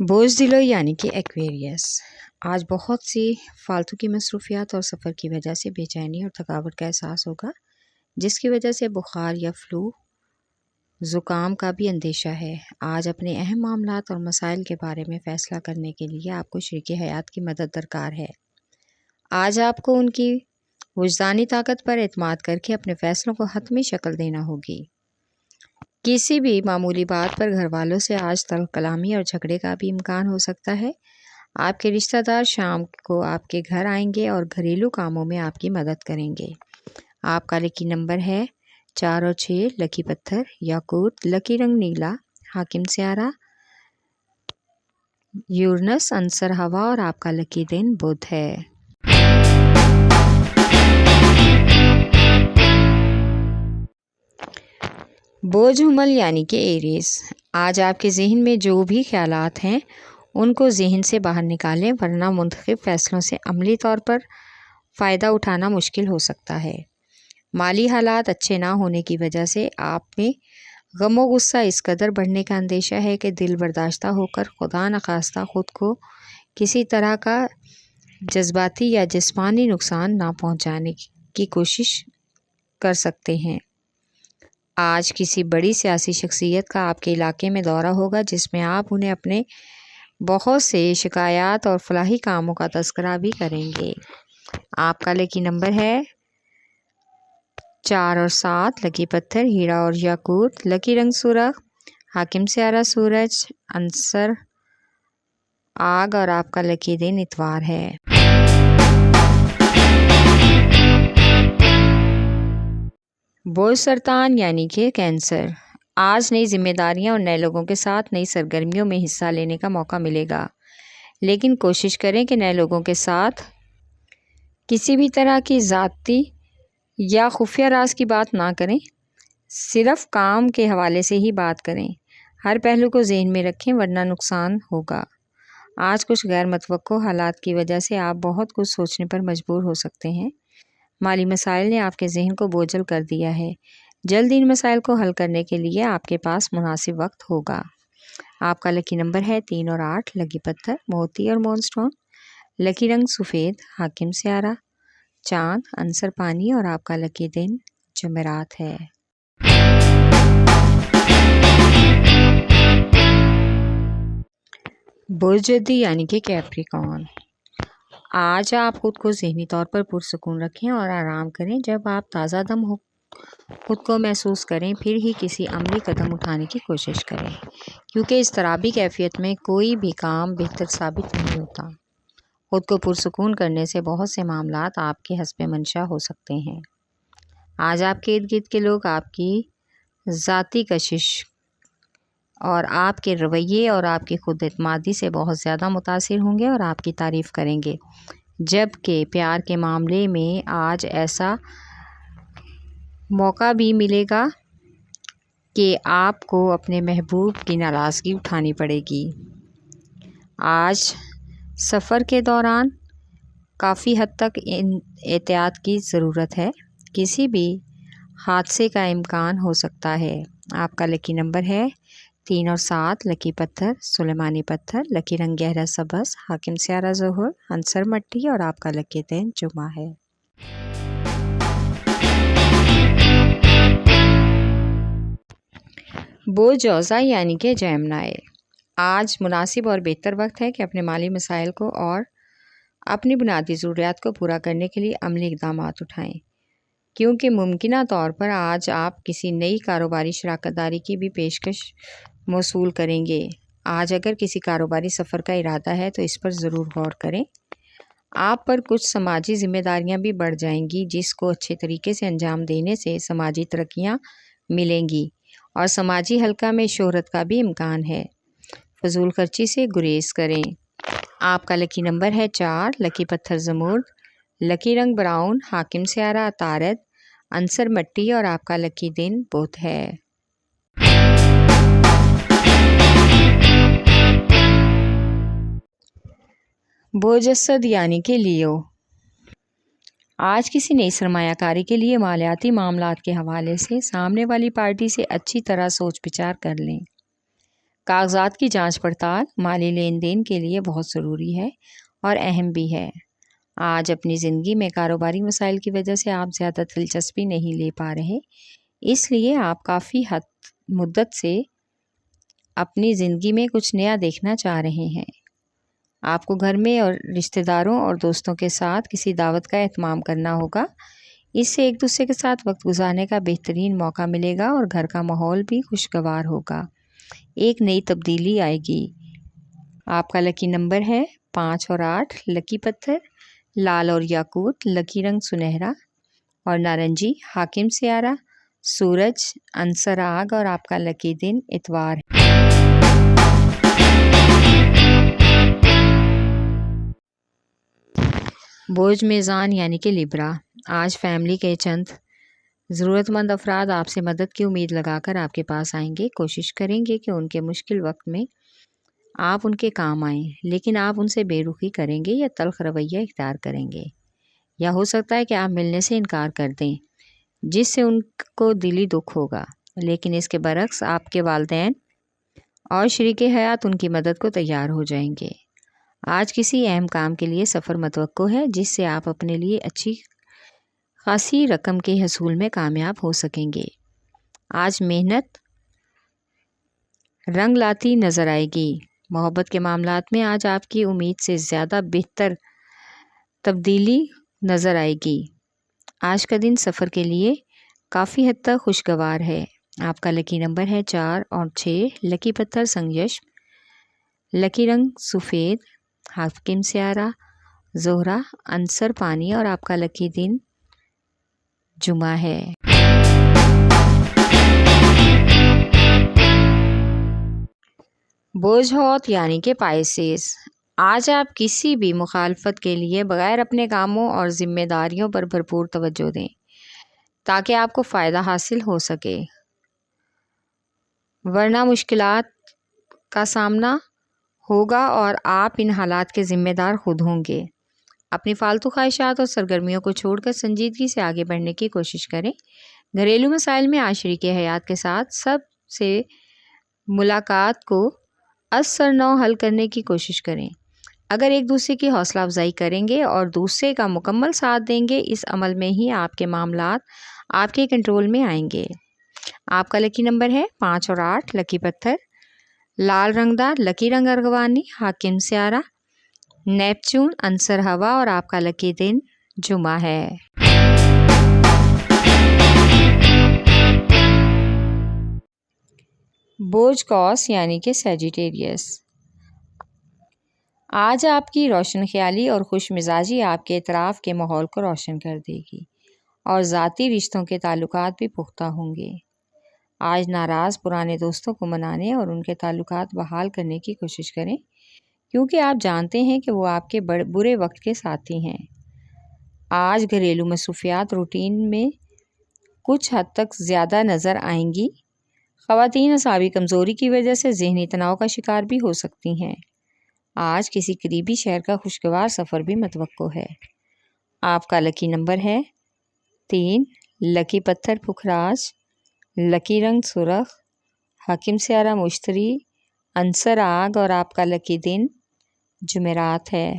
بوجھ دلو یعنی کہ ایکویریس آج بہت سی فالتو کی مصروفیات اور سفر کی وجہ سے بے چینی اور تھکاوٹ کا احساس ہوگا، جس کی وجہ سے بخار یا فلو زکام کا بھی اندیشہ ہے۔ آج اپنے اہم معاملات اور مسائل کے بارے میں فیصلہ کرنے کے لیے آپ کو شریک حیات کی مدد درکار ہے۔ آج آپ کو ان کی وجدانی طاقت پر اعتماد کر کے اپنے فیصلوں کو حتمی شکل دینا ہوگی۔ کسی بھی معمولی بات پر گھر والوں سے آج تلخ کلامی اور جھگڑے کا بھی امکان ہو سکتا ہے۔ آپ کے رشتہ دار شام کو آپ کے گھر آئیں گے اور گھریلو کاموں میں آپ کی مدد کریں گے۔ آپ کا لکی نمبر ہے 4 اور 6، لکی پتھر یاقوت، لکی رنگ نیلا، حاکم سیارہ یورنس، عنصر ہوا اور آپ کا لکی دن بدھ ہے۔ بوجھ حمل یعنی کہ ایریز آج آپ کے ذہن میں جو بھی خیالات ہیں ان کو ذہن سے باہر نکالیں، ورنہ منتخب فیصلوں سے عملی طور پر فائدہ اٹھانا مشکل ہو سکتا ہے۔ مالی حالات اچھے نہ ہونے کی وجہ سے آپ میں غم و غصہ اس قدر بڑھنے کا اندیشہ ہے کہ دل برداشتہ ہو کر خدا نخواستہ خود کو کسی طرح کا جذباتی یا جسمانی نقصان نہ پہنچانے کی کوشش کر سکتے ہیں۔ آج کسی بڑی سیاسی شخصیت کا آپ کے علاقے میں دورہ ہوگا، جس میں آپ انہیں اپنے بہت سے شکایات اور فلاحی کاموں کا تذکرہ بھی کریں گے۔ آپ کا لکی نمبر ہے 4 اور 7، لکی پتھر ہیرا اور یاقوت، لکی رنگ سرخ، حاکم سیارہ سورج، عنصر آگ اور آپ کا لکی دن اتوار ہے۔ بوجھ سرطان یعنی کہ کینسر آج نئی ذمہ داریاں اور نئے لوگوں کے ساتھ نئی سرگرمیوں میں حصہ لینے کا موقع ملے گا، لیکن کوشش کریں کہ نئے لوگوں کے ساتھ کسی بھی طرح کی ذاتی یا خفیہ راز کی بات نہ کریں، صرف کام کے حوالے سے ہی بات کریں۔ ہر پہلو کو ذہن میں رکھیں ورنہ نقصان ہوگا۔ آج کچھ غیر متوقع حالات کی وجہ سے آپ بہت کچھ سوچنے پر مجبور ہو سکتے ہیں۔ مالی مسائل نے آپ کے ذہن کو بوجھل کر دیا ہے۔ جلد ان مسائل کو حل کرنے کے لیے آپ کے پاس مناسب وقت ہوگا۔ آپ کا لکی نمبر ہے 3 اور 8، لکی پتھر موتی اور مون سٹون، لکی رنگ سفید، حاکم سیارہ چاند، عنصر پانی اور آپ کا لکی دن جمعرات ہے۔ بوجھ جدی یعنی کہ کیپریکارن آج آپ خود کو ذہنی طور پر پرسکون رکھیں اور آرام کریں۔ جب آپ تازہ دم خود کو محسوس کریں پھر ہی کسی عملی قدم اٹھانے کی کوشش کریں، کیونکہ اضطرابی کیفیت میں کوئی بھی کام بہتر ثابت نہیں ہوتا۔ خود کو پرسکون کرنے سے بہت سے معاملات آپ کے حسب منشاء ہو سکتے ہیں۔ آج آپ کے ارد گرد کے لوگ آپ کی ذاتی کشش اور آپ کے رویے اور آپ کی خود اعتمادی سے بہت زیادہ متاثر ہوں گے اور آپ کی تعریف کریں گے، جبکہ پیار کے معاملے میں آج ایسا موقع بھی ملے گا کہ آپ کو اپنے محبوب کی ناراضگی اٹھانی پڑے گی۔ آج سفر کے دوران کافی حد تک احتیاط کی ضرورت ہے، کسی بھی حادثے کا امکان ہو سکتا ہے۔ آپ کا لکی نمبر ہے 3 اور 7، لکی پتھر سلیمانی پتھر، لکی رنگ گہرا سبز، حاکم سیارہ ظہر، عنصر مٹی اور آپ کا لکی دن جمعہ ہے۔ بوجھ جوزا یعنی کہ جیمنائی آج مناسب اور بہتر وقت ہے کہ اپنے مالی مسائل کو اور اپنی بنیادی ضروریات کو پورا کرنے کے لیے عملی اقدامات اٹھائیں، کیونکہ ممکنہ طور پر آج آپ کسی نئی کاروباری شراکت داری کی بھی پیشکش موصول کریں گے۔ آج اگر کسی کاروباری سفر کا ارادہ ہے تو اس پر ضرور غور کریں۔ آپ پر کچھ سماجی ذمہ داریاں بھی بڑھ جائیں گی، جس کو اچھے طریقے سے انجام دینے سے سماجی ترقیاں ملیں گی اور سماجی حلقہ میں شہرت کا بھی امکان ہے۔ فضول خرچی سے گریز کریں۔ آپ کا لکی نمبر ہے 4، لکی پتھر زمرد، لکی رنگ براؤن، حاکم سیارہ عطارد، عنصر مٹی اور آپ کا لکی دن بدھ ہے۔ بوجھ اسد یعنی کہ لیو آج کسی نئی سرمایہ کاری کے لیے مالیاتی معاملات کے حوالے سے سامنے والی پارٹی سے اچھی طرح سوچ بچار کر لیں۔ کاغذات کی جانچ پڑتال مالی لین دین کے لیے بہت ضروری ہے اور اہم بھی ہے۔ آج اپنی زندگی میں کاروباری مسائل کی وجہ سے آپ زیادہ دلچسپی نہیں لے پا رہے، اس لیے آپ کافی مدت سے اپنی زندگی میں کچھ نیا دیکھنا چاہ رہے ہیں۔ آپ کو گھر میں اور رشتہ داروں اور دوستوں کے ساتھ کسی دعوت کا اہتمام کرنا ہوگا۔ اس سے ایک دوسرے کے ساتھ وقت گزارنے کا بہترین موقع ملے گا اور گھر کا ماحول بھی خوشگوار ہوگا۔ ایک نئی تبدیلی آئے گی۔ آپ کا لکی نمبر ہے 5 اور 8، لکی پتھر لال اور یاقوت، لکی رنگ سنہرا اور نارنجی، حاکم سیارہ سورج، عنصر آگ اور آپ کا لکی دن اتوار ہے۔ بوجھ میزان یعنی کہ لیبرا، آج فیملی کے چند ضرورت مند افراد آپ سے مدد کی امید لگا کر آپ کے پاس آئیں گے۔ کوشش کریں گے کہ ان کے مشکل وقت میں آپ ان کے کام آئیں، لیکن آپ ان سے بے رخی کریں گے یا تلخ رویہ اختیار کریں گے، یا ہو سکتا ہے کہ آپ ملنے سے انکار کر دیں، جس سے ان کو دلی دکھ ہوگا۔ لیکن اس کے برعکس آپ کے والدین اور شریک حیات ان کی مدد کو تیار ہو جائیں گے۔ آج کسی اہم کام کے لیے سفر متوقع ہے، جس سے آپ اپنے لیے اچھی خاصی رقم کے حصول میں کامیاب ہو سکیں گے۔ آج محنت رنگ لاتی نظر آئے گی۔ محبت کے معاملات میں آج آپ کی امید سے زیادہ بہتر تبدیلی نظر آئے گی۔ آج کا دن سفر کے لیے کافی حد تک خوشگوار ہے۔ آپ کا لکی نمبر ہے 4 اور 6، لکی پتھر سنگیش، لکی رنگ سفید، حاکم سیارہ زہرہ، عنصر پانی اور آپ کا لکی دن جمعہ ہے۔ بوجھ ہوت یعنی کہ پائسیز، آج آپ کسی بھی مخالفت کے لیے بغیر اپنے کاموں اور ذمہ داریوں پر بھرپور توجہ دیں تاکہ آپ کو فائدہ حاصل ہو سکے، ورنہ مشکلات کا سامنا ہوگا اور آپ ان حالات کے ذمہ دار خود ہوں گے۔ اپنی فالتو خواہشات اور سرگرمیوں کو چھوڑ کر سنجیدگی سے آگے بڑھنے کی کوشش کریں۔ گھریلو مسائل میں آج شریک حیات کے ساتھ سب سے ملاقات کو از سر نو حل کرنے کی کوشش کریں۔ اگر ایک دوسرے کی حوصلہ افزائی کریں گے اور دوسرے کا مکمل ساتھ دیں گے، اس عمل میں ہی آپ کے معاملات آپ کے کنٹرول میں آئیں گے۔ آپ کا لکی نمبر ہے 5 اور 8، لکی پتھر لال رنگدار، لکی رنگ ارغوانی، حاکم سیارہ نیپچون، عنصر ہوا اور آپ کا لکی دن جمعہ ہے۔ بوجھ قوس یعنی کہ سیجیٹیریس، آج آپ کی روشن خیالی اور خوش مزاجی آپ کے اطراف کے ماحول کو روشن کر دے گی اور ذاتی رشتوں کے تعلقات بھی پختہ ہوں گے۔ آج ناراض پرانے دوستوں کو منانے اور ان کے تعلقات بحال کرنے کی کوشش کریں، کیونکہ آپ جانتے ہیں کہ وہ آپ کے برے وقت کے ساتھی ہیں۔ آج گھریلو مصروفیات روٹین میں کچھ حد تک زیادہ نظر آئیں گی۔ خواتین اعصابی کمزوری کی وجہ سے ذہنی تناؤ کا شکار بھی ہو سکتی ہیں۔ آج کسی قریبی شہر کا خوشگوار سفر بھی متوقع ہے۔ آپ کا لکی نمبر ہے 3، لکی پتھر پکھراج، لکی رنگ سرخ، حاکم سیارہ مشتری، عنصر آگ اور آپ کا لکی دن جمعرات ہے۔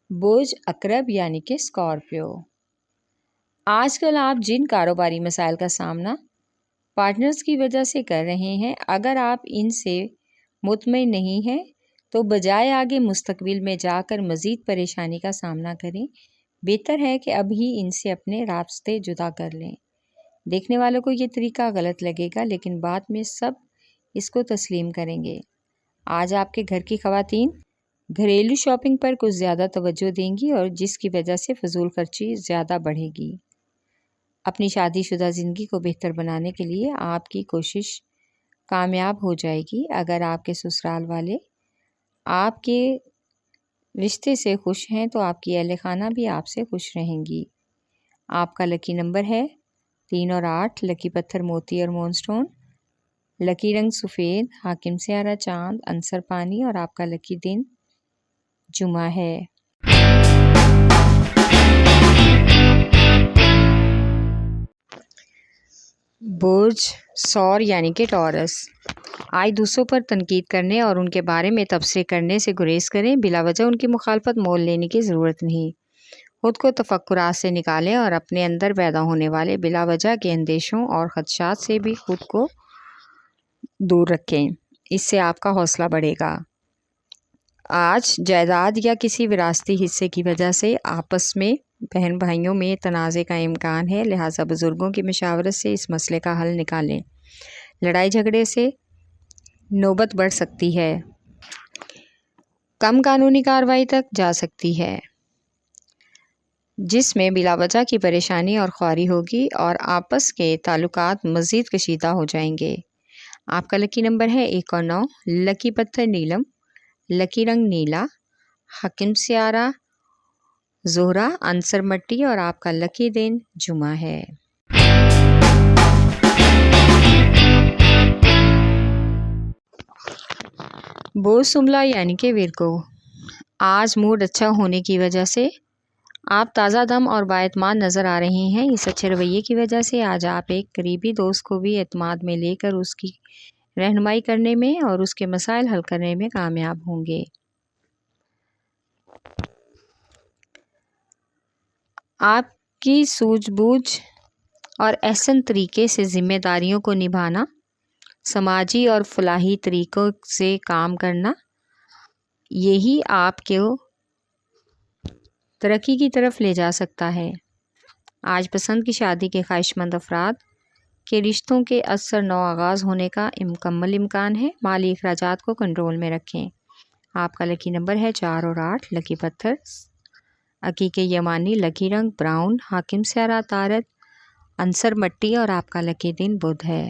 بوجھ عقرب یعنی کہ اسکارپیو، آج کل آپ جن کاروباری مسائل کا سامنا پارٹنرز کی وجہ سے کر رہے ہیں، اگر آپ ان سے مطمئن نہیں ہیں تو بجائے آگے مستقبل میں جا کر مزید پریشانی کا سامنا کریں، بہتر ہے کہ اب ہی ان سے اپنے رابطے جدا کر لیں۔ دیکھنے والوں کو یہ طریقہ غلط لگے گا، لیکن بعد میں سب اس کو تسلیم کریں گے۔ آج آپ کے گھر کی خواتین گھریلو شاپنگ پر کچھ زیادہ توجہ دیں گی اور جس کی وجہ سے فضول خرچی زیادہ بڑھے گی۔ اپنی شادی شدہ زندگی کو بہتر بنانے کے لیے آپ کی کوشش کامیاب ہو جائے گی۔ اگر آپ کے سسرال والے آپ کے رشتے سے خوش ہیں تو آپ کی اہل خانہ بھی آپ سے خوش رہیں گی۔ آپ کا لکی نمبر ہے 3 اور 8، لکی پتھر موتی اور مون سٹون، لکی رنگ سفید، حاکم سیارہ چاند، عنصر پانی اور آپ کا لکی دن جمعہ ہے۔ برج سور یعنی کہ ٹورس، آج دوسروں پر تنقید کرنے اور ان کے بارے میں تبصرے کرنے سے گریز کریں۔ بلا وجہ ان کی مخالفت مول لینے کی ضرورت نہیں۔ خود کو تفکرات سے نکالیں اور اپنے اندر پیدا ہونے والے بلا وجہ کے اندیشوں اور خدشات سے بھی خود کو دور رکھیں۔ اس سے آپ کا حوصلہ بڑھے گا۔ آج جائیداد یا کسی وراثتی حصے کی وجہ سے آپس میں بہن بھائیوں میں تنازع کا امکان ہے، لہٰذا بزرگوں کی مشاورت سے اس مسئلے کا حل نکالیں۔ لڑائی جھگڑے سے نوبت بڑھ سکتی ہے، کم قانونی کارروائی تک جا سکتی ہے، جس میں بلا وجہ کی پریشانی اور خواری ہوگی اور آپس کے تعلقات مزید کشیدہ ہو جائیں گے۔ آپ کا لکی نمبر ہے 1 اور 9، لکی پتھر نیلم، لکی رنگ نیلا، حکیم سیارہ زہرہ، عنصر مٹی اور آپ کا لکی دن جمعہ ہے۔ برج شملہ یعنی کہ ورگو، آج موڈ اچھا ہونے کی وجہ سے آپ تازہ دم اور بااعتماد نظر آ رہے ہیں۔ اس اچھے رویے کی وجہ سے آج آپ ایک قریبی دوست کو بھی اعتماد میں لے کر اس کی رہنمائی کرنے میں اور اس کے مسائل حل کرنے میں کامیاب ہوں گے۔ آپ کی سوجھ بوجھ اور احسن طریقے سے ذمہ داریوں کو نبھانا، سماجی اور فلاحی طریقوں سے کام کرنا، یہی آپ کو ترقی کی طرف لے جا سکتا ہے۔ آج پسند کی شادی کے خواہش مند افراد کے رشتوں کے اثر نو آغاز ہونے کا مکمل امکان ہے۔ مالی اخراجات کو کنٹرول میں رکھیں۔ آپ کا لکی نمبر ہے 4 اور 8، لکی پتھر عقیق یمانی، لکی رنگ براؤن، حاکم سیارہ عطارد، عنصر مٹی اور آپ کا لکی دن بدھ ہے۔